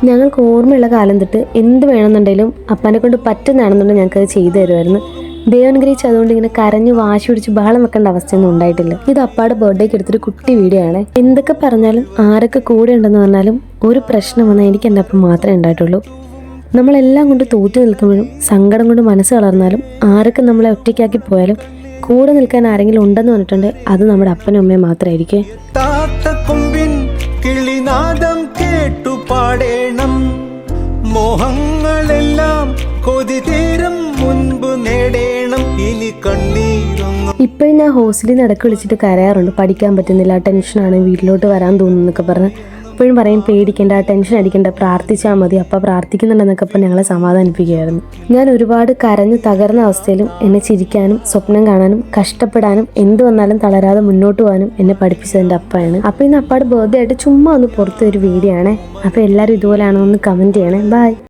ഞങ്ങൾക്ക് ഓർമ്മയുള്ള കാലം തൊട്ട് എന്ത് വേണമെന്നുണ്ടെങ്കിലും അപ്പനെ കൊണ്ട് പറ്റുന്നതാണെന്നുണ്ടെങ്കിൽ ഞങ്ങൾക്ക് അത് ചെയ്തു തരുമായിരുന്നു. ദൈവം അനുഗ്രഹിച്ച് അതുകൊണ്ട് ഇങ്ങനെ കരഞ്ഞു വാശി പിടിച്ച് ബഹളം വെക്കേണ്ട അവസ്ഥയൊന്നും ഉണ്ടായിട്ടില്ല. ഇത് അപ്പാടെ ബർത്ത്ഡേക്ക് എടുത്തൊരു കുട്ടി വീഡിയോ ആണ്. എന്തൊക്കെ പറഞ്ഞാലും ആരൊക്കെ കൂടെ ഉണ്ടെന്ന് പറഞ്ഞാലും ഒരു പ്രശ്നം വന്നാൽ എനിക്ക് എൻ്റെ അപ്പം മാത്രമേ ഉണ്ടായിട്ടുള്ളൂ. നമ്മളെല്ലാം കൊണ്ട് തോറ്റു നിൽക്കുമ്പോഴും സങ്കടം കൊണ്ട് മനസ്സ് വളർന്നാലും ആരൊക്കെ നമ്മളെ ഒറ്റയ്ക്കാക്കി പോയാലും കൂടെ നിൽക്കാൻ ആരെങ്കിലും ഉണ്ടെന്ന് പറഞ്ഞിട്ടുണ്ട് അത് നമ്മുടെ അപ്പനും അമ്മയും മാത്രമായിരിക്കും. കിളിനാദം കേട്ടു പാടേണം, മോഹങ്ങളെല്ലാം കൊതി തീരും മുൻപ് നേടേണം, ഇനി കണ്ണീരൊന്നും. ഇപ്പോഴും ഞാൻ ഹോസ്റ്റലിൽ നിന്ന് ഇടയ്ക്ക് വിളിച്ചിട്ട് കരയാറുണ്ട്. പഠിക്കാൻ പറ്റുന്നില്ല, ടെൻഷനാണ്, വീട്ടിലോട്ട് വരാൻ തോന്നുന്നൊക്കെ പറഞ്ഞ്. ഇപ്പോഴും പറയും പേടിക്കേണ്ട, ടെൻഷൻ അടിക്കേണ്ട, പ്രാർത്ഥിച്ചാൽ മതി, അപ്പം പ്രാർത്ഥിക്കുന്നുണ്ടെന്നൊക്കെ അപ്പം ഞങ്ങളെ സമാധാനിപ്പിക്കുകയായിരുന്നു. ഞാൻ ഒരുപാട് കരഞ്ഞ് തകർന്ന അവസ്ഥയിലും എന്നെ ചിരിക്കാനും സ്വപ്നം കാണാനും കഷ്ടപ്പെടാനും എന്ത് വന്നാലും തളരാതെ മുന്നോട്ട് പോകാനും എന്നെ പഠിപ്പിച്ചത് എൻ്റെ അപ്പയാണ്. അപ്പോൾ ഇന്ന് അപ്പാട് ബർത്ത്ഡേ ആയിട്ട് ചുമ്മാ ഒന്ന് പുറത്തൊരു വീഡിയോ ആണേ. അപ്പോൾ എല്ലാവരും ഇതുപോലെയാണോ ഒന്ന് കമൻറ്റ് ചെയ്യണേ. ബൈ.